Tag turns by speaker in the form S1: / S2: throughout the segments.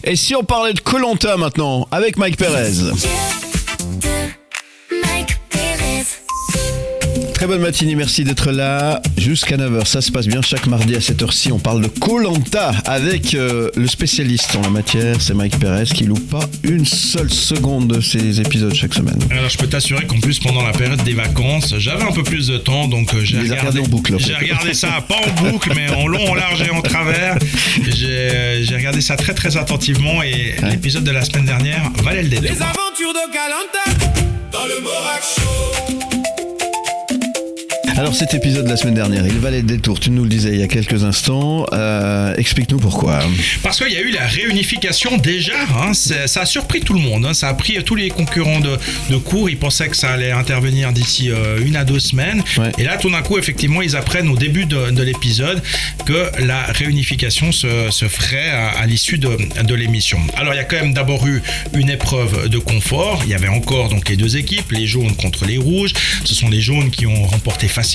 S1: Et si on parlait de Koh-Lanta maintenant, avec Mike Perez. Très bonne matinée, merci d'être là jusqu'à 9h. Ça se passe bien chaque mardi à cette heure-ci. On parle de Koh-Lanta avec le spécialiste en la matière, c'est Mike Perez qui loupe pas une seule seconde de ses épisodes chaque semaine.
S2: Alors je peux t'assurer qu'en plus pendant la période des vacances, j'avais un peu plus de temps, donc j'ai regardé
S1: en boucle.
S2: J'ai regardé ça, pas en boucle, mais en long, en large et en travers. J'ai regardé ça très très attentivement et l'épisode de la semaine dernière valait le détour.
S3: Les aventures de Koh-Lanta dans le Morak Show.
S1: Alors cet épisode de la semaine dernière, il valait le détour, tu nous le disais il y a quelques instants, explique-nous pourquoi.
S2: Parce qu'il y a eu la réunification déjà, ça a surpris tout le monde, ça a pris tous les concurrents de cours, ils pensaient que ça allait intervenir d'ici 1 à 2 semaines, et là tout d'un coup effectivement ils apprennent au début de l'épisode que la réunification se ferait à l'issue de l'émission. Alors il y a quand même d'abord eu une épreuve de confort, il y avait encore donc les deux équipes, les jaunes contre les rouges, ce sont les jaunes qui ont remporté facilement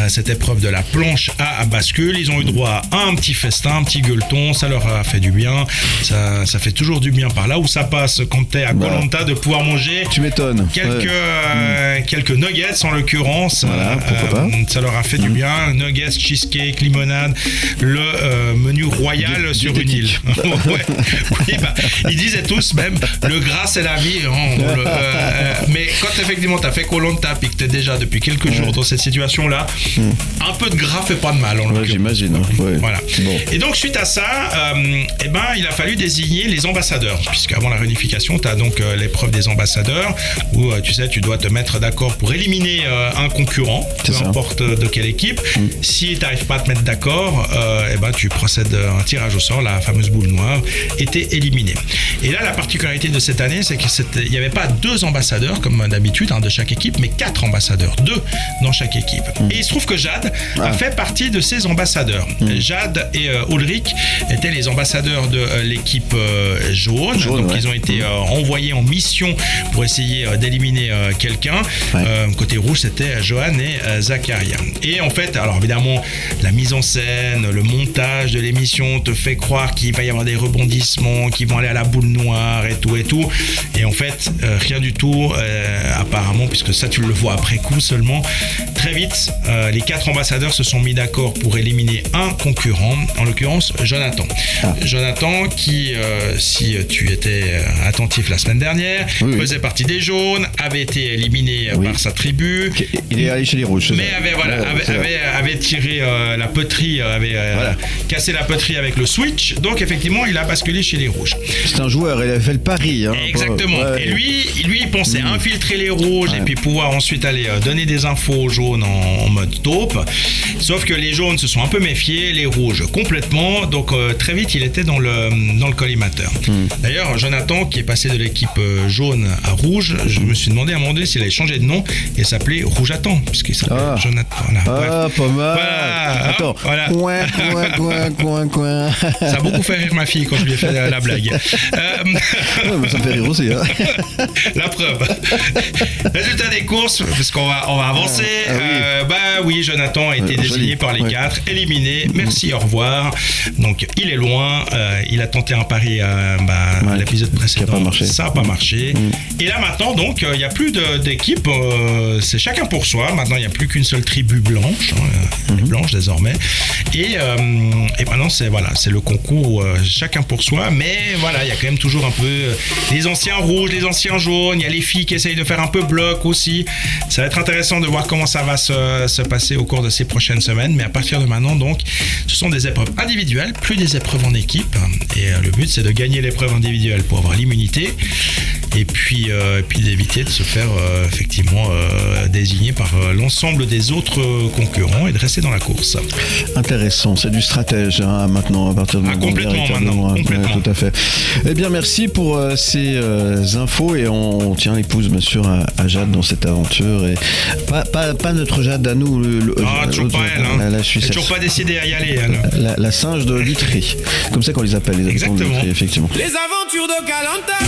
S2: cette épreuve de la planche à bascule. Ils ont eu droit à un petit festin, un petit gueuleton, ça leur a fait du bien, ça fait toujours du bien par là où ça passe quand t'es à Koh-Lanta de pouvoir manger.
S1: Tu m'étonnes.
S2: Quelques nuggets en l'occurrence,
S1: voilà, pourquoi pas.
S2: Ça leur a fait du bien, nuggets, cheesecake, limonade, le menu royal sur une île. Oui, ils disaient tous même le gras c'est la vie, mais quand effectivement t'as fait Koh-Lanta puis que t'es déjà depuis quelques jours dans cette situation-là, un peu de gras fait pas de mal.
S1: J'imagine.
S2: Voilà. Bon. Et donc suite à ça, il a fallu désigner les ambassadeurs, puisqu'avant la réunification, tu as donc l'épreuve des ambassadeurs, où tu dois te mettre d'accord pour éliminer un concurrent, peu importe de quelle équipe. Si tu n'arrives pas à te mettre d'accord, tu procèdes à un tirage au sort, la fameuse boule noire était éliminée. Et là, la particularité de cette année, c'est qu'il n'y avait pas 2 ambassadeurs comme d'habitude de chaque équipe, mais 4 ambassadeurs, 2 dans chaque équipe. Et il se trouve que Jade a fait partie de ces ambassadeurs. Jade et Ulrich étaient les ambassadeurs de l'équipe jaune. Donc ils ont été envoyés en mission pour essayer d'éliminer quelqu'un. Côté rouge, c'était Johan et Zakaria. Et en fait, alors évidemment, la mise en scène, le montage de l'émission te fait croire qu'il va y avoir des rebondissements, qu'ils vont aller à la boule noire et tout. Et en fait, rien du tout, apparemment, puisque ça tu le vois après coup seulement. Très vite, les 4 ambassadeurs se sont mis d'accord pour éliminer un concurrent, en l'occurrence Jonathan. Jonathan qui, si tu étais attentif la semaine dernière, faisait partie des jaunes, avait été éliminé par sa tribu.
S1: Il est allé chez les rouges.
S2: Mais avait tiré la poterie, avait cassé la poterie avec le switch. Donc effectivement, il a basculé chez les rouges.
S1: C'est un joueur, il a fait le pari.
S2: Exactement. Et lui, il pensait infiltrer les rouges et puis pouvoir ensuite aller donner des infos aux jaunes en mode taupe. Sauf que les jaunes se sont un peu méfiés, les rouges complètement. Donc très vite, il était dans le collimateur. D'ailleurs, Jonathan, qui est passé de l'équipe jaune à rouge, je me suis demandé à un moment donné s'il allait changer de nom et s'appelait Rougeatan, puisqu'il s'appelait Jonathan.
S1: Pas mal. Attends.
S2: Voilà.
S1: Coin.
S2: Ça a beaucoup fait rire ma fille quand je lui ai fait la blague.
S1: Ça me fait rire aussi.
S2: La preuve. Résultat des courses, parce qu'on va avancer. Jonathan a été désigné par les 4, éliminé. Merci, au revoir. Donc il est loin. Il a tenté un pari l'épisode précédent. Ça n'a pas marché. Et là maintenant, donc il n'y a plus d'équipe. C'est chacun pour soi. Maintenant, il n'y a plus qu'une seule tribu blanche, blanche désormais. Et maintenant, c'est le concours chacun pour soi. Mais voilà, il y a quand même toujours un peu les anciens rouges, les anciens jaunes. Il y a les filles qui essayent de faire un peu bloc aussi. Ça va être intéressant de voir comment ça va se passer au cours de ces prochaines semaines. Mais à partir de maintenant, donc, ce sont des épreuves individuelles, plus des épreuves en équipe. Et le but, c'est de gagner l'épreuve individuelle pour avoir l'immunité. Et puis d'éviter de se faire effectivement désigner par l'ensemble des autres concurrents et de rester dans la course.
S1: Intéressant, c'est du stratège maintenant à partir de maintenant.
S2: Complètement maintenant. Complètement.
S1: Tout à fait. Eh bien merci pour ces infos et on tient les pouces bien sûr à Jade dans cette aventure et pas notre Jade à nous.
S2: Toujours pas elle. Elle n'a toujours pas décidé à y aller.
S1: La singe de Litry. Comme ça qu'on les appelle, les habitants de Litry, effectivement.
S3: Les aventures de Koh-Lanta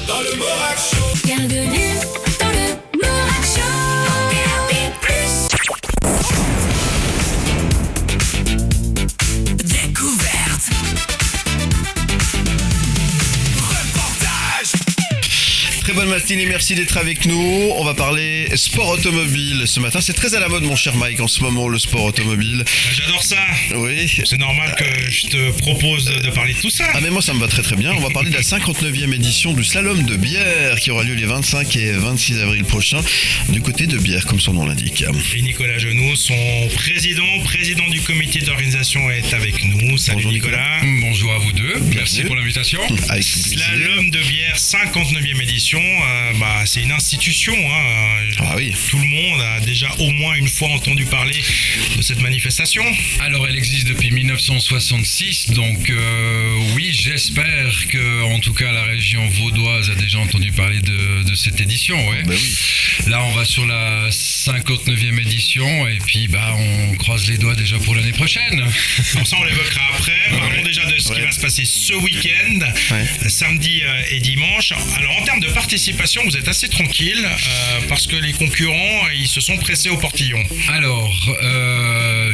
S3: dans le Morak Show.
S4: Bienvenue dans le Morak Show. Découverte.
S1: Très bonne matinée, merci d'être avec nous. On va parler sport automobile ce matin. C'est très à la mode, mon cher Mike, en ce moment, le sport automobile.
S2: J'adore ça.
S1: Oui.
S2: C'est normal que je te propose de parler de tout ça.
S1: Ah mais moi ça me va très très bien. On va parler de la 59e édition du Slalom de Bière qui aura lieu les 25 et 26 avril prochains du côté de Bière, comme son nom l'indique.
S2: Et Nicolas Genoux, son président du comité d'organisation, est avec nous. Salut
S1: Bonjour,
S2: Nicolas.
S5: Bonjour à vous deux, merci
S1: Bienvenue.
S5: pour l'invitation.
S1: Avec plaisir.
S2: Slalom de Bière, 59e édition, c'est une institution.
S1: Ah oui.
S2: Tout le monde a déjà au moins une fois entendu parler de cette manifestation.
S5: Alors elle existe depuis 1966, donc oui, j'espère que en tout cas la région vaudoise a déjà entendu parler de cette édition. Ouais.
S1: Bah oui.
S5: Là on va sur la 59e édition et puis on croise les doigts déjà pour l'année prochaine.
S2: Alors ça on l'évoquera après. Parlons déjà de ce qui
S1: Ouais.
S2: va se passer ce week-end, samedi et dimanche. Alors en termes de participation, vous êtes assez tranquille parce que les concurrents, ils se sont pressés au portillon.
S5: Alors,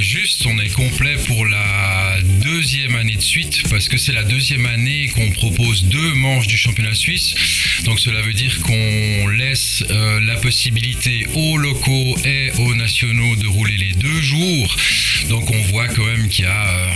S5: juste, on est complet pour la deuxième année de suite, parce que c'est la deuxième année qu'on propose 2 manches du championnat suisse. Donc cela veut dire qu'on laisse la possibilité aux locaux et aux nationaux de rouler les 2 jours. Donc on voit quand même qu'il y a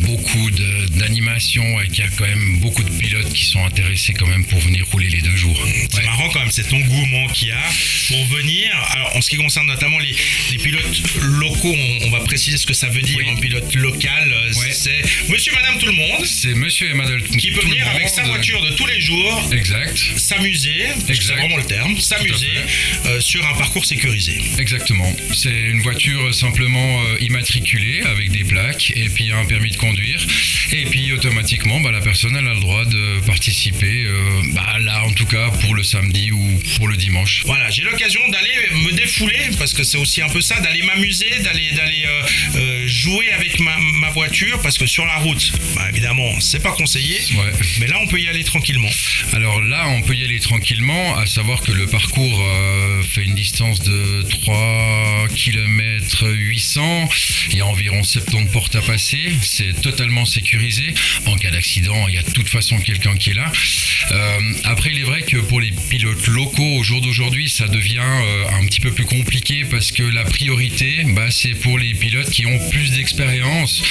S5: beaucoup d'animation et qu'il y a quand même beaucoup de pilotes qui sont intéressés quand même pour venir rouler les 2 jours.
S2: C'est marrant quand même cet engouement qu'il y a pour venir. Alors en ce qui concerne notamment les pilotes locaux, on va préciser ce que ça veut dire.
S5: Oui.
S2: Un pilote local,
S5: Ouais.
S2: c'est monsieur, madame, tout le monde
S5: C'est monsieur et madame
S2: qui peut
S5: tout le
S2: venir avec
S5: monde.
S2: sa voiture de tous les jours,
S5: Exact.
S2: s'amuser, parce que c'est
S5: Exact.
S2: vraiment le terme, s'amuser sur un parcours sécurisé.
S5: Exactement. C'est une voiture simplement immatriculée avec des plaques et puis un permis de conduire. Et puis automatiquement, la personne elle a le droit de participer, là en tout cas pour le samedi ou pour le dimanche.
S2: Voilà, j'ai l'occasion d'aller me défouler, parce que c'est aussi un peu ça, d'aller m'amuser, d'aller jouer avec ma voiture, parce que sur la route, évidemment, c'est pas conseillé,
S5: Ouais.
S2: mais là on peut y aller tranquillement.
S5: Alors là, on peut y aller tranquillement, à savoir que le parcours fait une distance de 3 km 800. Il y a environ 70 portes à passer. C'est totalement sécurisé. En cas d'accident, il y a de toute façon quelqu'un qui est là. Après, il est vrai que pour les pilotes locaux, au jour d'aujourd'hui, ça devient un petit peu plus compliqué parce que la priorité, c'est pour les pilotes qui ont plus d'expérience.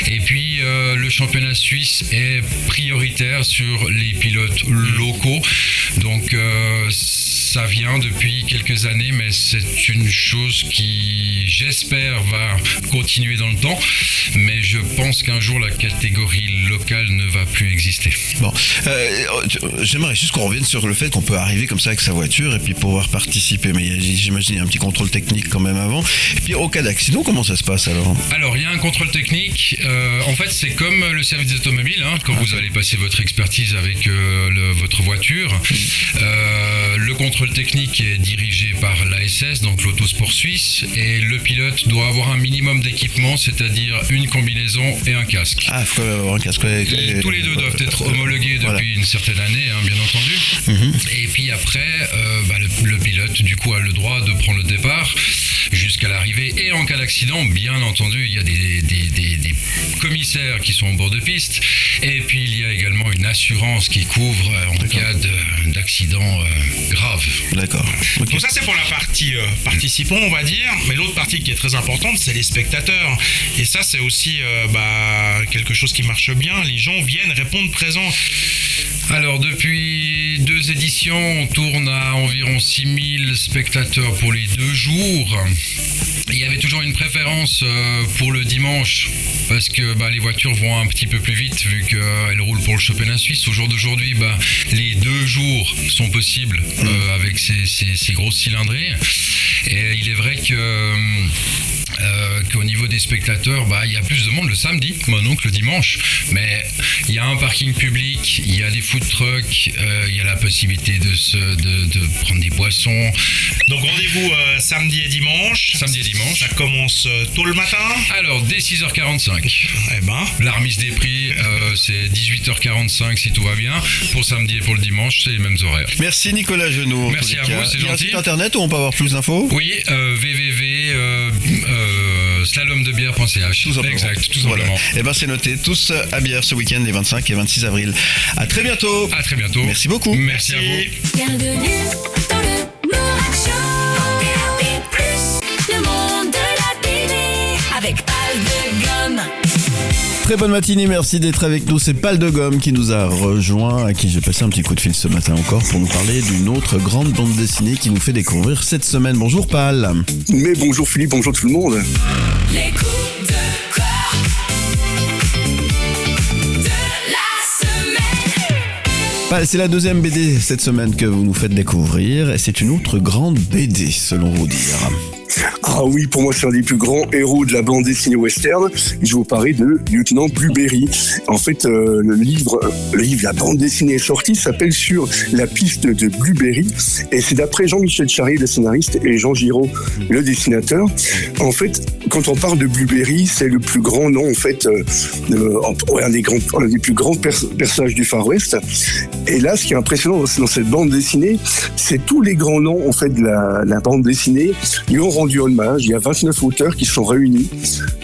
S5: Et puis, le championnat suisse est prioritaire sur les pilotes locaux. Donc, ça vient depuis quelques années, mais c'est une chose qui, j'espère, va continuer dans le temps. Mais je pense qu'un jour, la catégorie locale ne va plus exister.
S1: Bon, j'aimerais juste qu'on revienne sur le fait qu'on peut arriver comme ça avec sa voiture et puis pouvoir participer. Mais j'imagine il y a un petit contrôle technique quand même avant. Et puis au cas d'accident, comment ça se passe alors ?
S5: Alors, il y a un contrôle technique. En fait, c'est comme le service automobile. Quand vous allez passer votre expertise avec votre voiture, le contrôle technique est dirigé par l'ASS, donc l'Autosport Suisse, et le pilote doit avoir un minimum d'équipement, c'est-à-dire une combinaison et un casque.
S1: Ah, il faut avoir un casque.
S5: Tous les deux doivent être homologués depuis
S1: Voilà.
S5: une certaine année, bien entendu. Et puis après, le pilote, du coup, a le droit de prendre le départ jusqu'à l'arrivée. Et en cas d'accident, bien entendu, il y a des commissaires qui sont au bord de piste. Et puis, il y a également une assurance qui couvre en cas d'accident grave.
S1: D'accord. Ok.
S2: Donc ça c'est pour la partie participants, on va dire, mais l'autre partie qui est très importante, c'est les spectateurs. Et ça c'est aussi quelque chose qui marche bien, les gens viennent répondre présents.
S5: Alors, depuis 2 éditions, on tourne à environ 6000 spectateurs pour les 2 jours. Il y avait toujours une préférence pour le dimanche parce que les voitures vont un petit peu plus vite vu qu'elles roulent pour le championnat suisse. Au jour d'aujourd'hui, les 2 jours sont possibles avec ces grosses cylindrées. Et il est vrai qu'au niveau des spectateurs, il y a plus de monde le samedi, maintenant que le dimanche. Mais il y a un parking public, il y a des food trucks, il y a la possibilité de prendre des boissons.
S2: Donc rendez-vous samedi et dimanche.
S5: Samedi et dimanche.
S2: Ça commence tôt le matin.
S5: Alors, dès 6h45. La remise des prix, c'est 18h45 si tout va bien. Pour samedi et pour le dimanche, c'est les mêmes horaires.
S1: Merci Nicolas Genoux. en
S5: Merci
S1: tous les
S5: à vous,
S1: cas.
S5: c'est
S1: Il y a un
S5: gentil.
S1: site internet où on peut avoir plus d'infos ?
S5: Oui, slalom de bière.ch.
S1: Tout simplement.
S5: Exact, tout simplement.
S1: Voilà. Et ben c'est noté, tous à bière ce week-end, les 25 et 26 avril. À très bientôt.
S5: À très bientôt.
S1: Merci beaucoup.
S5: Merci à vous.
S4: Bienvenue dans le Morak Show. DAB+, le monde de la télé avec Pal de Gomme.
S1: Très bonne matinée, merci d'être avec nous. C'est Pal de Gomme qui nous a rejoint, à qui j'ai passé un petit coup de fil ce matin encore pour nous parler d'une autre grande bande dessinée qui nous fait découvrir cette semaine. Bonjour Pal.
S6: Mais bonjour Philippe, bonjour tout le monde.
S4: Les coups de cœur de la semaine.
S1: Pal, c'est la deuxième BD cette semaine que vous nous faites découvrir et c'est une autre grande BD selon vous dire.
S6: Ah oui, pour moi c'est un des plus grands héros de la bande dessinée western. Je vous parlais de Lieutenant Blueberry. En fait, le livre, la bande dessinée est sortie, s'appelle Sur la piste de Blueberry. Et c'est d'après Jean-Michel Charrier, le scénariste, et Jean Giraud, le dessinateur. En fait, quand on parle de Blueberry, c'est le plus grand nom, en fait, un des plus grands personnages du Far West. Et là, ce qui est impressionnant dans cette bande dessinée, c'est tous les grands noms, en fait, de la bande dessinée lui ont rendu hommage. Il y a 29 auteurs qui se sont réunis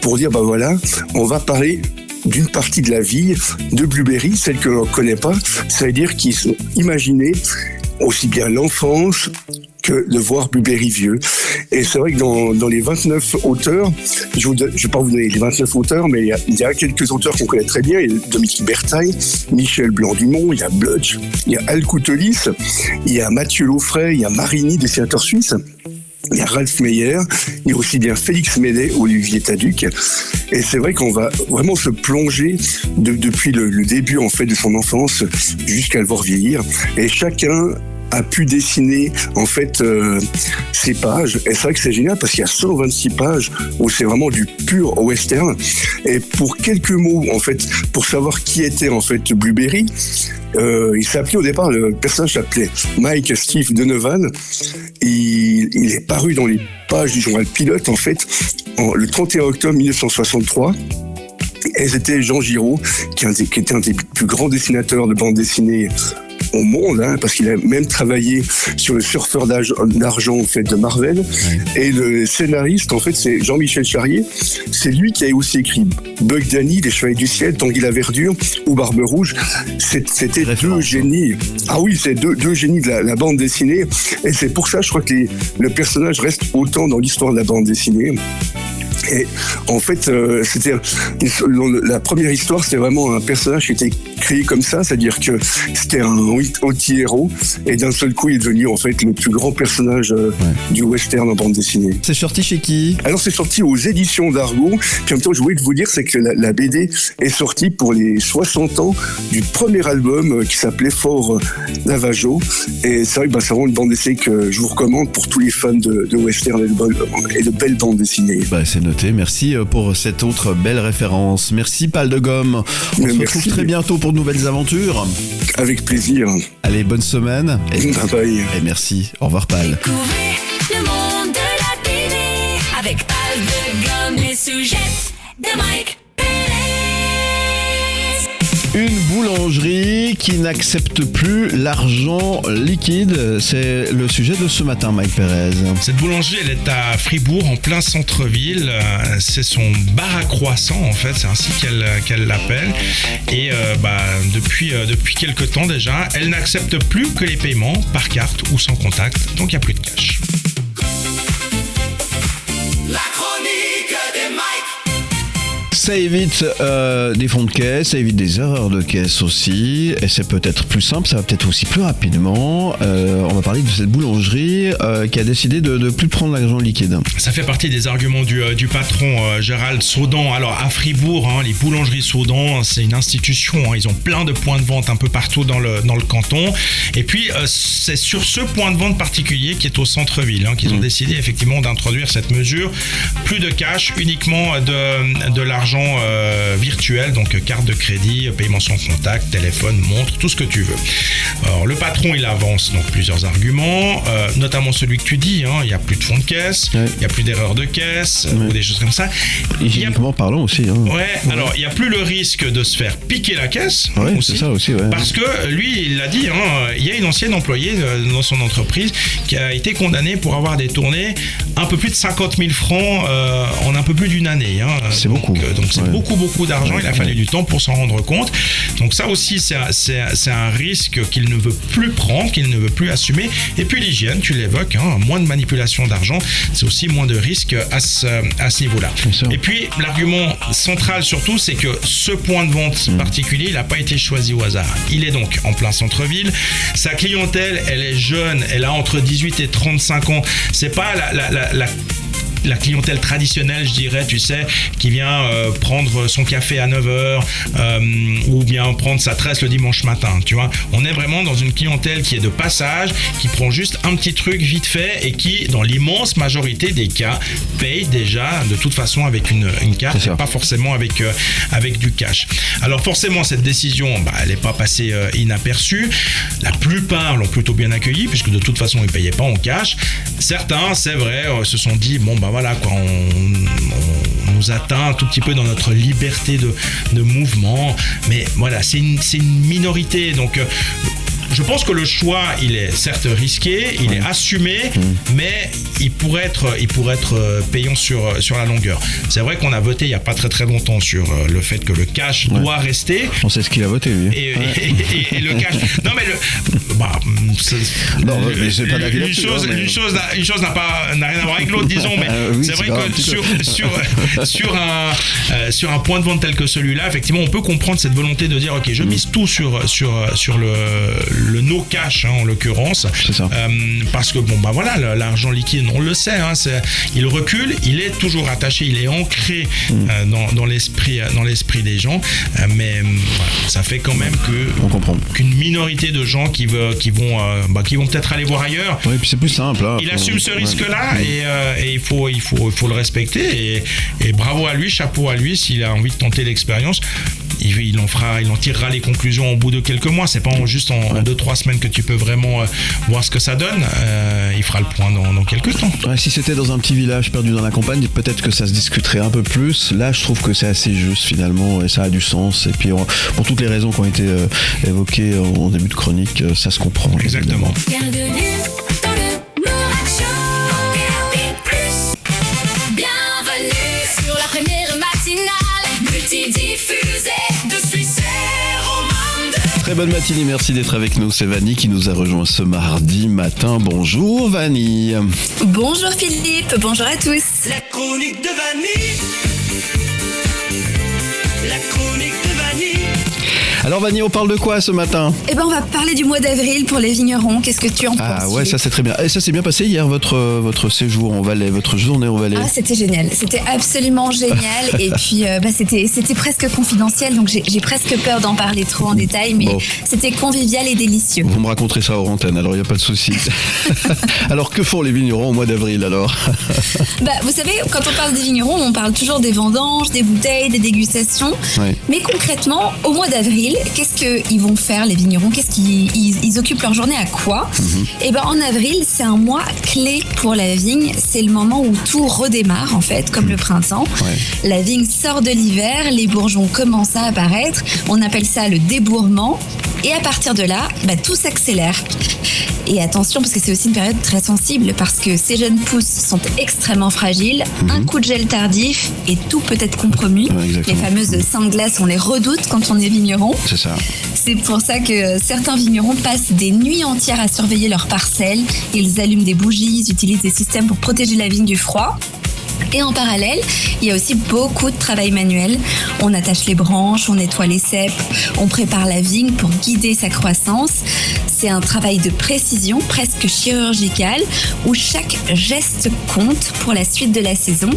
S6: pour dire, voilà, on va parler d'une partie de la vie de Blueberry, celle que l'on ne connaît pas, c'est-à-dire qu'ils sont imaginés aussi bien l'enfance que de voir Blueberry vieux. Et c'est vrai que dans les 29 auteurs, je ne vais pas vous donner les 29 auteurs, mais il y a quelques auteurs qu'on connaît très bien. Il y a Dominique Bertaille, Michel Blanc-Dumont, il y a Blutch, il y a Al Coutelis, il y a Mathieu Laufray, il y a Marini, dessinateur suisse. Il y a Ralph Meyer, il y a aussi bien Félix Médet, Olivier Taduc. Et c'est vrai qu'on va vraiment se plonger depuis le début en fait de son enfance jusqu'à le voir vieillir. Et chacun a pu dessiner en fait ces pages. Et c'est vrai que c'est génial parce qu'il y a 126 pages où c'est vraiment du pur western. Et pour quelques mots en fait, pour savoir qui était en fait Blueberry, il s'appelait au départ, le personnage s'appelait Mike Steve Donovan. Il est paru dans les pages du journal Pilote en fait le 31 octobre 1963. Et c'était Jean Giraud qui était un des plus grands dessinateurs de bande dessinée au monde, parce qu'il a même travaillé sur le surfeur d'argent en fait, de Marvel. Et le scénariste, en fait, c'est Jean-Michel Charrier. C'est lui qui a aussi écrit Buck Danny, Les Chevaliers du Ciel, Tanguy la Verdure ou Barbe Rouge. C'était deux génies. Ah oui, c'est deux génies de la bande dessinée. Et c'est pour ça, je crois que le personnage reste autant dans l'histoire de la bande dessinée. Et en fait, la première histoire, c'était vraiment un personnage qui était créé comme ça, c'est-à-dire que c'était un anti-héros, et d'un seul coup, il est devenu en fait le plus grand personnage du western en bande dessinée.
S1: C'est sorti chez qui ?
S6: Alors, c'est sorti aux éditions d'Argo. Puis en même temps, je voulais vous dire, c'est que la BD est sortie pour les 60 ans du premier album qui s'appelait Fort Navajo. Et c'est vrai que c'est vraiment une bande dessinée que je vous recommande pour tous les fans de western et de belles bandes dessinées.
S1: C'est noté. Merci pour cette autre belle référence. Merci Pal de Gomme. On se retrouve très bientôt pour de nouvelles aventures.
S6: Avec plaisir.
S1: Allez, bonne semaine.
S6: Bye.
S1: Et merci. Au revoir Pal.
S4: Découvrez le monde de la télé avec Pal de Gomme, les sujets de Mike Pérez.
S1: Une boulangerie qui n'accepte plus l'argent liquide, c'est le sujet de ce matin, Mike Pérez.
S2: Cette boulangerie, elle est à Fribourg, en plein centre-ville. C'est son bar à croissant, en fait, c'est ainsi qu'elle l'appelle. Et depuis quelques temps déjà, elle n'accepte plus que les paiements par carte ou sans contact, donc il n'y a plus de cash.
S3: La chronique des Mike.
S1: Ça évite des fonds de caisse, ça évite des erreurs de caisse aussi, et c'est peut-être plus simple, ça va peut-être aussi plus rapidement. On va parler de cette boulangerie qui a décidé de ne plus prendre l'argent liquide.
S2: Ça fait partie des arguments du patron Gérald Saudan. Alors à Fribourg, les boulangeries Saudan, c'est une institution, ils ont plein de points de vente un peu partout dans le canton. Et puis c'est sur ce point de vente particulier qui est au centre-ville qu'ils ont décidé effectivement d'introduire cette mesure. Plus de cash, uniquement de l'argent d'argent virtuel, donc carte de crédit, paiement sans contact, téléphone, montre, tout ce que tu veux. Alors, le patron, il avance donc plusieurs arguments, notamment celui que tu dis, il n'y a plus de fonds de caisse, il n'y a plus d'erreurs de caisse, ou des choses comme ça.
S1: Hygiéniquement parlant aussi.
S2: Alors il n'y a plus le risque de se faire piquer la caisse.
S1: Ouais,
S2: aussi,
S1: c'est ça aussi, ouais.
S2: Parce que lui, il l'a dit, il y a une ancienne employée dans son entreprise qui a été condamnée pour avoir détourné un peu plus de 50 000 francs en un peu plus d'une année.
S1: C'est beaucoup.
S2: Donc c'est beaucoup d'argent. Il a fallu du temps pour s'en rendre compte. Donc ça aussi, c'est un risque qu'il ne veut plus prendre, qu'il ne veut plus assumer. Et puis l'hygiène, tu l'évoques, moins de manipulation d'argent, c'est aussi moins de risques à ce niveau-là. Et puis l'argument central surtout, c'est que ce point de vente particulier, il n'a pas été choisi au hasard. Il est donc en plein centre-ville. Sa clientèle, elle est jeune, elle a entre 18 et 35 ans. C'est pas la clientèle traditionnelle, je dirais, tu sais, qui vient prendre son café à 9h ou bien prendre sa tresse le dimanche matin, tu vois. On est vraiment dans une clientèle qui est de passage, qui prend juste un petit truc vite fait et qui, dans l'immense majorité des cas, paye déjà de toute façon avec une carte et pas forcément avec du cash. Alors forcément, cette décision, elle n'est pas passée inaperçue. La plupart l'ont plutôt bien accueillie puisque de toute façon, ils ne payaient pas en cash. Certains, c'est vrai, se sont dit, voilà quoi, on nous atteint un tout petit peu dans notre liberté de mouvement, mais voilà, c'est une minorité, donc je pense que le choix, il est certes risqué, il est assumé, mais il pourrait être payant sur la longueur. C'est vrai qu'on a voté il n'y a pas très longtemps sur le fait que le cash doit rester.
S1: On sait ce qu'il a voté, lui.
S2: Et le cash. Non, mais une chose n'a rien à voir avec l'autre, disons, mais c'est vrai que sur un point de vente tel que celui-là, effectivement, on peut comprendre cette volonté de dire, ok, je mise tout sur le no cash en l'occurrence.
S1: C'est ça.
S2: Parce que l'argent liquide, on le sait, il recule, il est toujours attaché, il est ancré dans l'esprit des gens, mais ça fait quand même qu'une minorité de gens qui vont peut-être aller voir ailleurs.
S1: Oui, puis c'est plus simple.
S2: Il assume ce risque-là et il faut le respecter et bravo à lui, chapeau à lui s'il a envie de tenter l'expérience. Il en tirera les conclusions au bout de quelques mois. C'est pas juste en 2-3 semaines que tu peux vraiment voir ce que ça donne. Il fera le point dans quelques temps.
S1: Ouais, si c'était dans un petit village perdu dans la campagne, peut-être que ça se discuterait un peu plus. Là, je trouve que c'est assez juste finalement et ça a du sens. Et puis pour toutes les raisons qui ont été évoquées en début de chronique, ça se comprend.
S2: Exactement.
S4: Bienvenue dans le Morag Show. Bienvenue sur la première matinale multidiffusée de Suisse romande.
S1: Très bonne matinée, merci d'être avec nous. C'est Vanny qui nous a rejoint ce mardi matin. Bonjour Vanny.
S7: Bonjour Philippe, bonjour à tous.
S3: La chronique de Vanny. La chronique de Vanny.
S1: Alors Vanny, on parle de quoi ce matin ?
S7: On va parler du mois d'avril pour les vignerons. Qu'est-ce que tu en penses ?
S1: Ah ouais, ça c'est très bien. Et ça s'est bien passé hier, votre séjour en Valais, votre journée en Valais.
S7: Ah, c'était génial. C'était absolument génial. Et puis, c'était presque confidentiel, donc j'ai presque peur d'en parler trop en détail, mais c'était convivial et délicieux.
S1: Vous me raconterez ça hors antenne, alors il n'y a pas de souci. Alors, que font les vignerons au mois d'avril, alors ?
S7: Vous savez, quand on parle des vignerons, on parle toujours des vendanges, des bouteilles, des dégustations.
S1: Oui.
S7: Mais concrètement, au mois d'avril, qu'est-ce qu'ils vont faire, les vignerons ? Qu'est-ce qu'ils occupent leur journée à quoi ? En avril, c'est un mois clé pour la vigne. C'est le moment où tout redémarre, en fait, comme le printemps. Ouais. La vigne sort de l'hiver, les bourgeons commencent à apparaître. On appelle ça le débourrement. Et à partir de là, tout s'accélère. Et attention, parce que c'est aussi une période très sensible, parce que ces jeunes pousses sont extrêmement fragiles. Un coup de gel tardif et tout peut être compromis.
S1: Ouais,
S7: les fameuses seins de glace, on les redoute quand on est vigneron.
S1: C'est ça.
S7: C'est pour ça que certains vignerons passent des nuits entières à surveiller leurs parcelles. Ils allument des bougies, ils utilisent des systèmes pour protéger la vigne du froid. Et en parallèle, il y a aussi beaucoup de travail manuel. On attache les branches, on nettoie les ceps, on prépare la vigne pour guider sa croissance. C'est un travail de précision, presque chirurgical, où chaque geste compte pour la suite de la saison.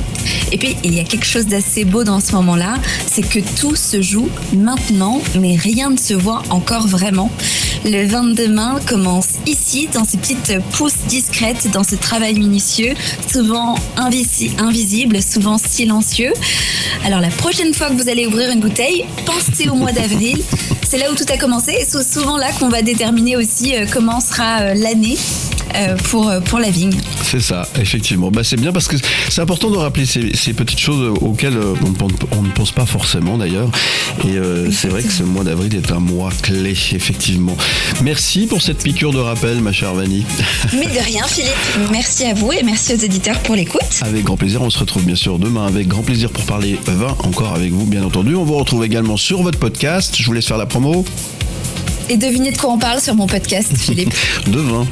S7: Et puis, il y a quelque chose d'assez beau dans ce moment-là, c'est que tout se joue maintenant, mais rien ne se voit encore vraiment. Le vin de demain commence ici, dans ces petites pousses discrètes, dans ce travail minutieux, souvent invisible, souvent silencieux. Alors la prochaine fois que vous allez ouvrir une bouteille, pensez au mois d'avril. C'est là où tout a commencé et c'est souvent là qu'on va déterminer aussi comment sera l'année pour la vigne.
S1: C'est ça, effectivement. C'est bien parce que c'est important de rappeler ces petites choses auxquelles on ne pense pas forcément d'ailleurs. Et c'est vrai que ce mois d'avril est un mois clé, effectivement. Merci pour cette piqûre de rappel, ma chère Vanny.
S7: Mais de rien, Philippe. Merci à vous et merci aux auditeurs pour l'écoute.
S1: Avec grand plaisir, on se retrouve bien sûr demain avec grand plaisir pour parler vin encore avec vous, bien entendu. On vous retrouve également sur votre podcast. Je vous laisse faire la promo.
S7: Et devinez de quoi on parle sur mon podcast, Philippe.
S1: De vin.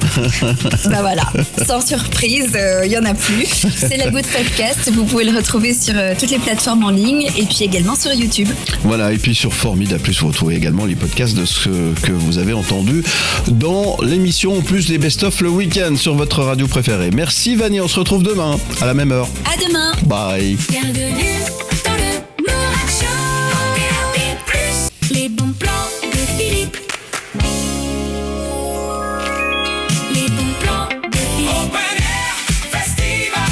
S7: Voilà, sans surprise, il y en a plus. C'est La Goutte Podcast. Vous pouvez le retrouver sur toutes les plateformes en ligne et puis également sur YouTube.
S1: Voilà, et puis sur Formidable Plus, vous retrouvez également les podcasts de ce que vous avez entendu dans l'émission, en plus des best-of le week-end sur votre radio préférée. Merci Vanny, on se retrouve demain à la même heure.
S7: À demain.
S1: Bye.
S4: Bienvenue dans le Mourak Show. Les bons plans de Philippe. Les bons plans de Philippe.
S3: Open Air Festival.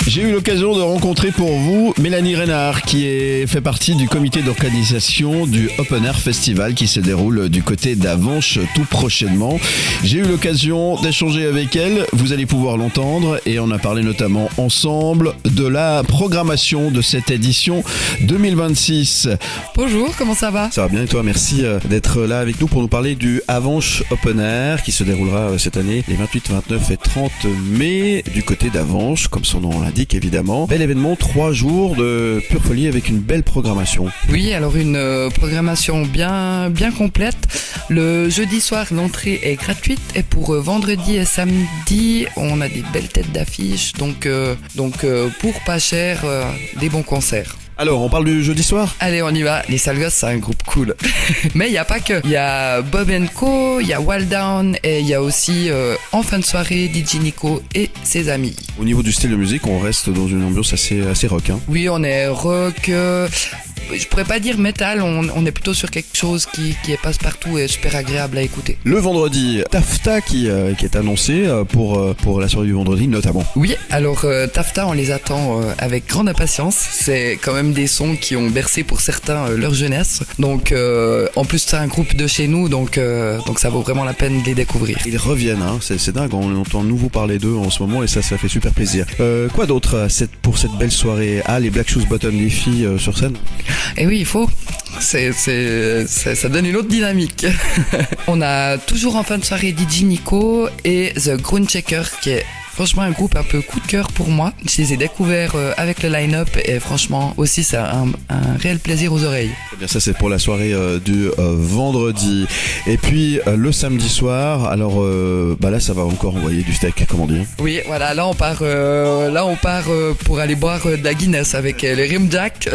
S1: J'ai eu l'occasion de rencontrer pour vous Mélanie Reynard qui fait partie du comité d'organisation du Open Air Festival qui se déroule du côté d'Avenches tout prochainement. J'ai eu l'occasion d'échanger avec elle, vous allez pouvoir l'entendre et on a parlé notamment ensemble de la programmation de cette édition 2026.
S8: Bonjour, comment ça va?
S1: Ça va bien et toi? Merci d'être là avec nous pour nous parler du Avenches Open Air qui se déroulera cette année les 28, 29 et 30 mai du côté d'Avenches, comme son nom l'indique évidemment. Bel événement, 3 jours de pure folie avec une belle programmation.
S8: Oui, alors une programmation bien complète. Le jeudi soir, l'entrée est gratuite et pour vendredi et samedi, on a des belles têtes d'affiche. Donc pour pas cher, des bons concerts.
S1: Alors, on parle du jeudi soir?
S8: Allez, on y va. Les Sales Gosses, c'est un groupe cool. Mais il n'y a pas que. Il y a Bob & Co, il y a Wild Down et il y a aussi, en fin de soirée, DJ Nico et ses amis.
S1: Au niveau du style de musique, on reste dans une ambiance assez rock. Hein.
S8: Oui, on est rock. Je pourrais pas dire métal, on est plutôt sur quelque chose qui est passe-partout et super agréable à écouter.
S1: Le vendredi, Tafta qui est annoncé pour la soirée du vendredi notamment.
S8: Oui, alors Tafta, on les attend avec grande impatience. C'est quand même des sons qui ont bercé pour certains leur jeunesse. Donc en plus c'est un groupe de chez nous, donc ça vaut vraiment la peine de les découvrir.
S1: Ils reviennent, hein. C'est dingue, on entend nouveau parler d'eux en ce moment et ça fait super plaisir. Quoi d'autre pour cette belle soirée? Les Black Shoes Bottom, les filles sur scène?
S8: Et oui, il faut. Ça donne une autre dynamique. On a toujours en fin de soirée DJ Nico et The Groundchecker qui est franchement un groupe un peu coup de cœur pour moi. Je les ai découverts avec le line-up et franchement aussi c'est un réel plaisir aux oreilles.
S1: Eh bien ça c'est pour la soirée du vendredi. Et puis le samedi soir, alors là ça va encore envoyer du steak, comment dire.
S8: Oui, voilà, là on part pour aller boire de la Guinness avec les Rimjack.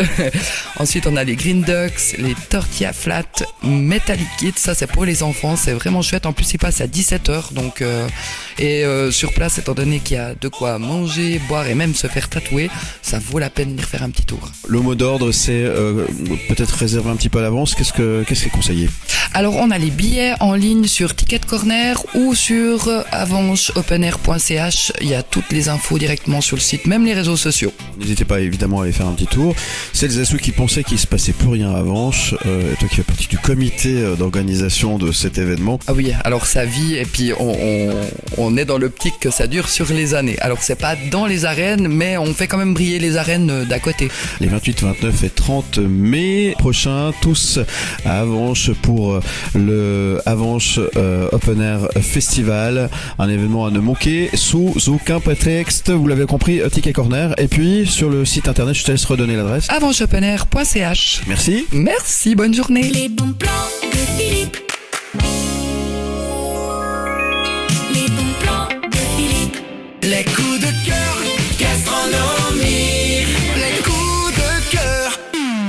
S8: Ensuite on a les Green Ducks, les Tortilla Flat, Metallic Kids, ça c'est pour les enfants, c'est vraiment chouette. En plus ils passent à 17h donc sur place, étant donné qu'il y a de quoi manger, boire et même se faire tatouer, ça vaut la peine d'y faire un petit tour.
S1: Le mot d'ordre c'est peut-être réserver un petit peu à l'avance, qu'est-ce qui est conseillé?
S8: Alors on a les billets en ligne sur Ticket Corner ou sur avencheopenair.ch, il y a toutes les infos directement sur le site, même les réseaux sociaux.
S1: N'hésitez pas évidemment à aller faire un petit tour. Celles et ceux qui pensaient qu'il se passait plus rien à Avenches, toi qui fais partie du comité d'organisation de cet événement.
S8: Ah oui, alors ça vit et puis on est dans l'optique que ça dure sur les années. Alors c'est pas dans les arènes, mais on fait quand même briller les arènes d'à côté.
S1: Les 28, 29 et 30 mai prochains, tous à Avenches pour le Avenches Open Air Festival, un événement à ne manquer sous aucun prétexte, vous l'avez compris, Ticket Corner. Et puis sur le site internet, je te laisse redonner l'adresse.
S8: avencheopenair.ch.
S1: Merci.
S8: Merci, bonne journée.
S4: Les bons plans de Philippe. Les bons plans de Philippe.
S3: Les coups de cœur, gastronomie. Les coups de cœur,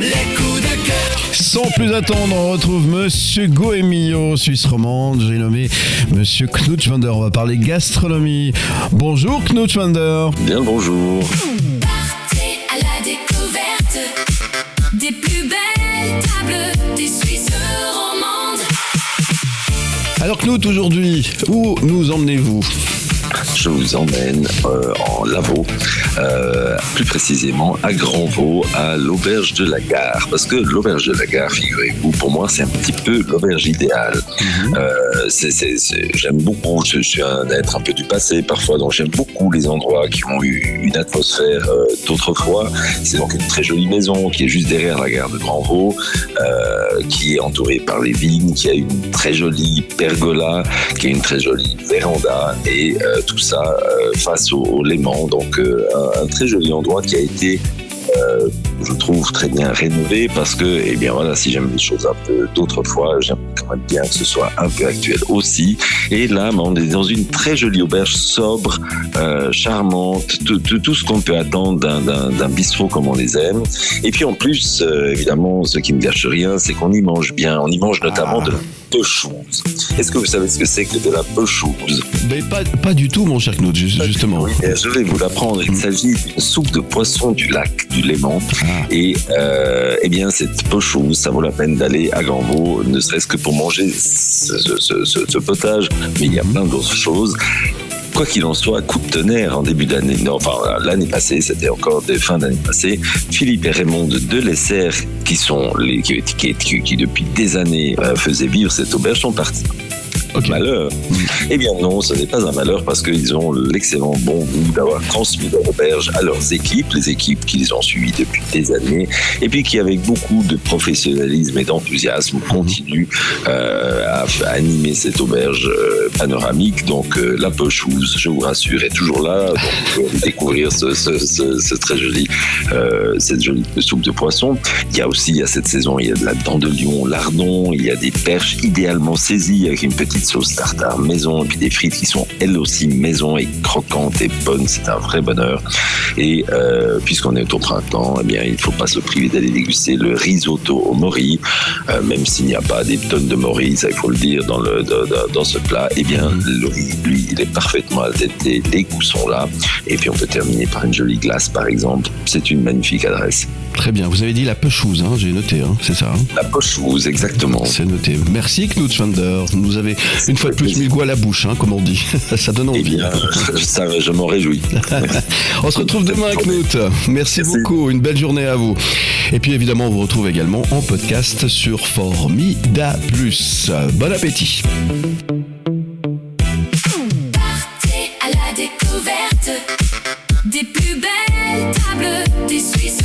S3: les coups de cœur.
S1: Sans plus attendre, on retrouve Monsieur Goemio, Suisse romande. J'ai nommé Monsieur Knutschwander. On va parler gastronomie. Bonjour Knutschwander.
S9: Bien le bonjour.
S4: Partez à la découverte des plus belles tables des Suisses romandes.
S1: Alors Knut, aujourd'hui, où nous emmenez-vous?
S9: Je vous emmène en Lavaux, plus précisément à Grandvaux, à l'auberge de la Gare. Parce que l'auberge de la Gare, figurez-vous, pour moi, c'est un petit peu l'auberge idéale. J'aime beaucoup, je suis un être un peu du passé parfois, donc j'aime beaucoup les endroits qui ont eu une atmosphère d'autrefois. C'est donc une très jolie maison qui est juste derrière la gare de Grandvaux, qui est entourée par les vignes, qui a une très jolie pergola, qui a une très jolie véranda, et tout ça face au Léman. Donc un très joli endroit qui a été, je trouve, très bien rénové, parce que, eh bien voilà, si j'aime les choses un peu d'autrefois, j'aime quand même bien que ce soit un peu actuel aussi. Et là, on est dans une très jolie auberge sobre, charmante, tout ce qu'on peut attendre d'un bistrot comme on les aime. Et puis en plus, évidemment, ce qui ne gâche rien, c'est qu'on y mange bien. On y mange notamment de la peu-chose. Est-ce que vous savez ce que c'est que de la peu-chose?
S1: Mais pas du tout, mon cher Knut, justement.
S9: Oui, je vais vous l'apprendre. Il s'agit d'une soupe de poisson du lac du Léman. Et eh bien, cette peu-chose, ça vaut la peine d'aller à Grandvaux, ne serait-ce que pour manger ce potage. Mais il y a plein d'autres choses. Quoi qu'il en soit, coup de tonnerre en début d'année, l'année passée, c'était encore des fins d'année passée, Philippe et Raymond de Delessert, qui depuis des années faisaient vivre cette auberge, sont partis. Okay. Malheur. Eh bien non, ce n'est pas un malheur, parce qu'ils ont l'excellent bon goût d'avoir transmis leur auberge à leurs équipes, les équipes qui les ont suivis depuis des années, et puis qui, avec beaucoup de professionnalisme et d'enthousiasme, continuent à animer cette auberge panoramique. Donc la peu-chose, je vous rassure, est toujours là. Donc vous pouvez découvrir cette jolie soupe de poisson. Il y a aussi, à cette saison, il y a de la dent de lion, lardon, il y a des perches idéalement saisies avec une petite sauce tartare maison, et puis des frites qui sont elles aussi maison et croquantes et bonnes. C'est un vrai bonheur. Et puisqu'on est au printemps, eh bien, il ne faut pas se priver d'aller déguster le risotto au mori, même s'il n'y a pas des tonnes de mori, ça il faut le dire, dans ce plat. Eh bien, le riz, lui, il est parfaitement al dente, les goûts sont là. Et puis on peut terminer par une jolie glace, par exemple. C'est une magnifique adresse.
S1: Très bien, vous avez dit la peu-chose, hein, j'ai noté, hein, c'est ça, hein? La
S9: peu-chose, exactement.
S1: C'est noté. Merci Knut Schwander. Vous avez une fois de plus mis le goût à la bouche, hein, comme on dit. Ça donne envie.
S9: Eh bien, je m'en réjouis.
S1: On se retrouve demain, Knut. Merci beaucoup, une belle journée à vous. Et puis évidemment, on vous retrouve également en podcast sur Formida Plus. Bon appétit.
S4: Partez à la découverte des plus belles tables des Suisses.